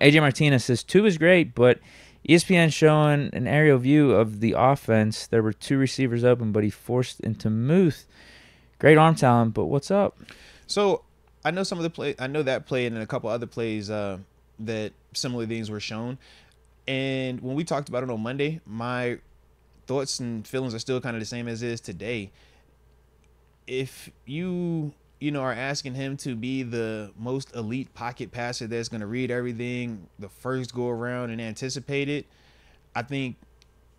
AJ Martinez says 2 is great, but ESPN showing an aerial view of the offense. There were 2 receivers open, but he forced into Muth. Great arm talent, but what's up? So I know some of the play. I know that play and then a couple other plays that similar things were shown. And when we talked about it on Monday, my thoughts and feelings are still kind of the same as is today. If you are asking him to be the most elite pocket passer that's going to read everything the first go around and anticipate it, I think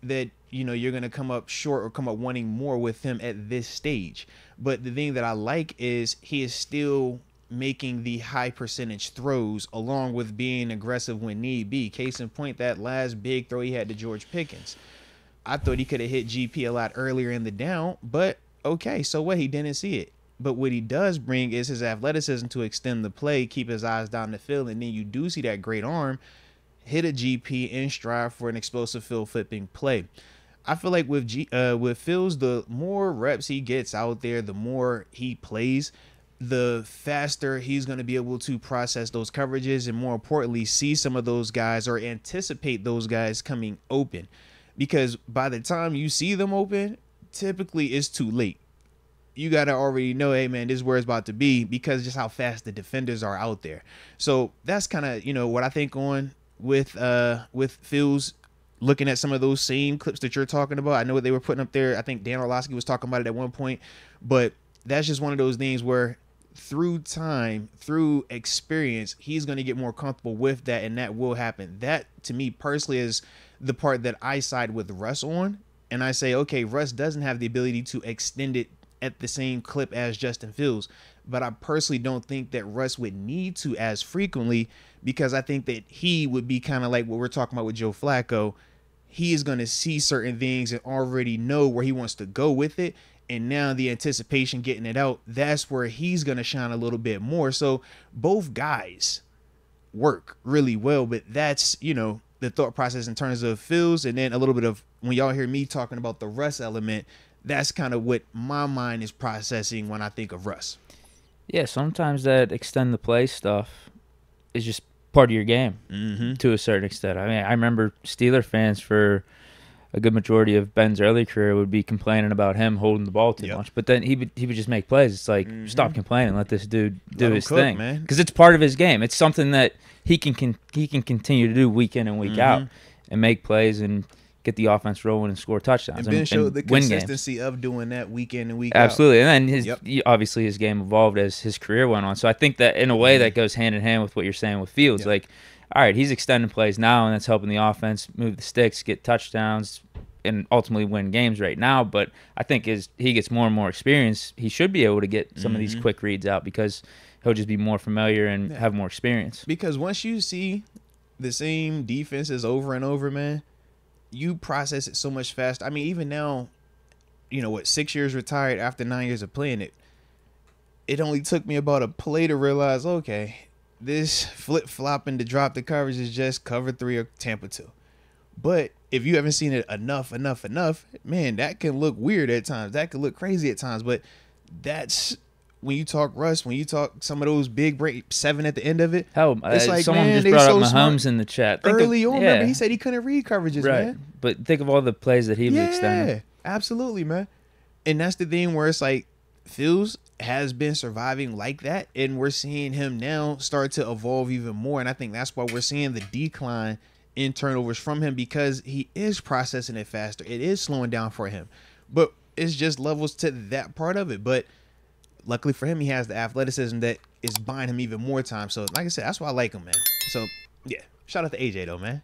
that you're going to come up short or come up wanting more with him at this stage. But the thing that I like is he is still making the high percentage throws along with being aggressive when need be. Case in point, that last big throw he had to George Pickens. I thought he could have hit GP a lot earlier in the down, but okay, so what? He didn't see it. But what he does bring is his athleticism to extend the play, keep his eyes down the field, and then you do see that great arm hit a GP in stride for an explosive field flipping play. I feel like with Fields, the more reps he gets out there, the more he plays, the faster he's going to be able to process those coverages and, more importantly, see some of those guys or anticipate those guys coming open. Because by the time you see them open, typically it's too late. You got to already know, hey, man, this is where it's about to be because just how fast the defenders are out there. So that's kind of, what I think on with Fields, looking at some of those same clips that you're talking about. I know what they were putting up there. I think Dan Orlovsky was talking about it at one point. But that's just one of those things where through time, through experience, he's going to get more comfortable with that, and that will happen. That, to me personally, is the part that I side with Russ on. And I say, okay, Russ doesn't have the ability to extend it at the same clip as Justin Fields, but I personally don't think that Russ would need to as frequently, because I think that he would be kind of like what we're talking about with Joe Flacco. He is going to see certain things and already know where he wants to go with it, and now the anticipation getting it out, that's where he's going to shine a little bit more. So both guys work really well, but that's, the thought process in terms of Fields, and then a little bit of when y'all hear me talking about the Russ element, that's kind of what my mind is processing when I think of Russ. Yeah, sometimes that extend the play stuff is just part of your game to a certain extent. I mean, I remember Steeler fans for a good majority of Ben's early career would be complaining about him holding the ball too much, but then he would just make plays. It's like, stop complaining, let this dude do his thing, because it's part of his game. It's something that he can continue to do week in and week out and make plays and get the offense rolling and score touchdowns. And Ben showed the consistency of doing that week in and week out. Absolutely. And then obviously his game evolved as his career went on. So I think that in a way that goes hand in hand with what you're saying with Fields. Like, all right, he's extending plays now, and that's helping the offense move the sticks, get touchdowns, and ultimately win games right now. But I think as he gets more and more experience, he should be able to get some of these quick reads out because he'll just be more familiar and have more experience. Because once you see the same defenses over and over, man, you process it so much faster. I mean, even now, 6 years retired after 9 years of playing it, it only took me about a play to realize, okay, this flip-flopping to drop the coverage is just cover 3 or Tampa 2. But if you haven't seen it enough, man, that can look weird at times. That can look crazy at times. But that's when you talk Russ, when you talk some of those big break 7 at the end of it. Hell, it's like, someone man, just brought up so Mahomes in the chat. Early on, remember, he said he couldn't read coverages, right. man. But think of all the plays that he was extending. Yeah, absolutely, man. And that's the thing where it's like Fields has been surviving like that, and we're seeing him now start to evolve even more. And I think that's why we're seeing the decline in turnovers from him, because he is processing it faster. It is slowing down for him, but it's just levels to that part of it. But luckily for him, he has the athleticism that is buying him even more time. So like I said, that's why I like him, man. So yeah, shout out to AJ though, man.